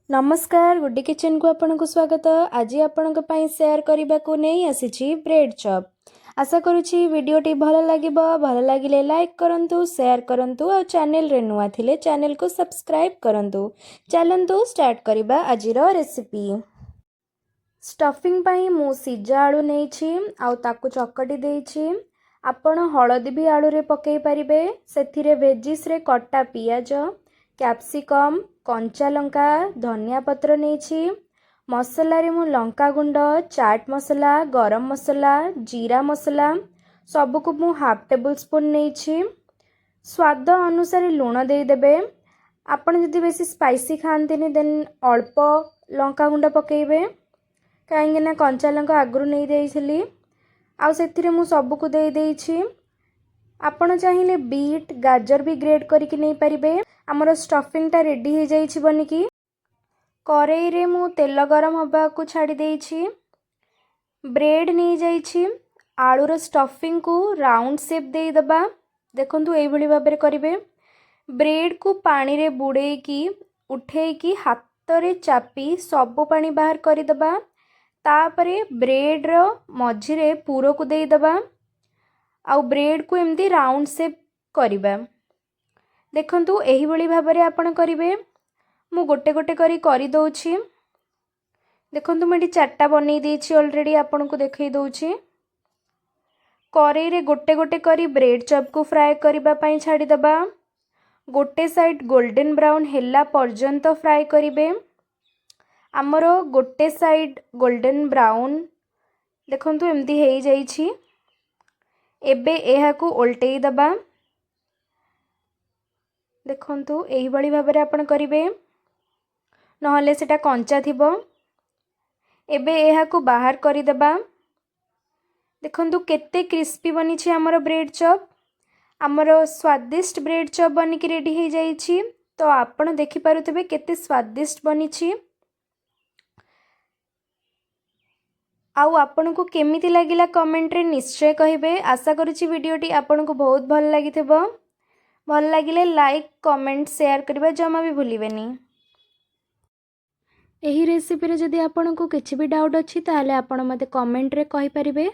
नमस्कार गुड्डी किचन को आपनको स्वागत। आज आपणक पई शेयर करबा को नहीं आसी ब्रेड चॉप। आशा करुछि वीडियोटी भल लागिबो। भल लागिले लाइक करंतु, शेयर करंतु और चैनल रे नुआ थिले चैनल को सब्सक्राइब करंतु। चलंतु स्टार्ट करबा आजिरो रेसिपी। स्टफिंग पई मु सिजा आलू नेछि आउ ताकु चकटी देछि। आपण हळदी भी आलू रे पकई परिबे। सेथिरे वेजिस रे कट्टा पियाज, कैप्सिकम, कंचा लंका, धनिया पत्र नेछि। मसला रे मु लंका गुंड, चाट मसला, गरम मसला, जीरा मसला सब को मु हाफ टेबल स्पून नेछि। स्वाद अनुसार लूण दे देबे। आपण जदि बेसी स्पाइसी खांतिनी देन अल्प लंका गुंड पकेइबे, काहेकि ना कंचा लंका आगरु नहीं देइछली। आउ सेथिरे मु सब को दे देइछि। आपण चाहिए बीट गाजर भी ग्रेड करके नहीं पारिबे। आमर स्टफिंग टा रेडी हो जाइछि बनिकी। करेई रे मु तेल गरम हबा को छाड़ी देइछि। ब्रेड नहीं जाइछि। आलूर स्टफिंग को राउंड शेप दे दबा। देखंतु एई भली भाबरे करिवे। ब्रेड को पानी रे बुड़ेकी उठेकी हाथ रे चापी सब पानी बाहर करि दबा। तापरे ब्रेड रो मझी रे पूरो को दे दबा। आउ ब्रेड को एमती राउंड शेप करिबा। देखंतु एही भली भाबरे आपण करिवे। मु गोटे गोटे करी दउछि। देखंतु मैं चारटा बनै देछि ऑलरेडी, आपण को देखै दउछि। करेई रे गोटे गोटे करी ब्रेड चॉप को फ्राई करिबा पई छाड़ी दबा। गोटे साइड गोल्डन ब्राउन हेला पर्यंत फ्राई करिवे। आमरो गोटे साइड गोल्डन ब्राउन देखंतु एमती हेई जाइछि। एबे एहा को उल्टेई दबा। देखंतु एही भली भाबरे आपण करिवे, नहले सेटा कंचा थिबो। एबे एहा को बाहर करि दबा। देखंतु केते क्रिस्पी बनी छी हमर ब्रेड चॉप। हमर स्वादिष्ट ब्रेड चॉप बनी कि रेडी हो जाइछि। तो आपण देखि पारुथिबे केते स्वादिष्ट बनी छी। आउ आपन को केमिति लागिला कमेंट रे निश्चय कहिबे। आशा करूछि वीडियोटी आपन को बहुत भल लागिथिबो। भल लागिले लाइक कमेंट शेयर करबा जमा भी भूलिबेनी। एही रेसिपी रे जदि आपन को किछि भी डाउट अछि ताले आपन मते कमेंट रे कहि परिबे।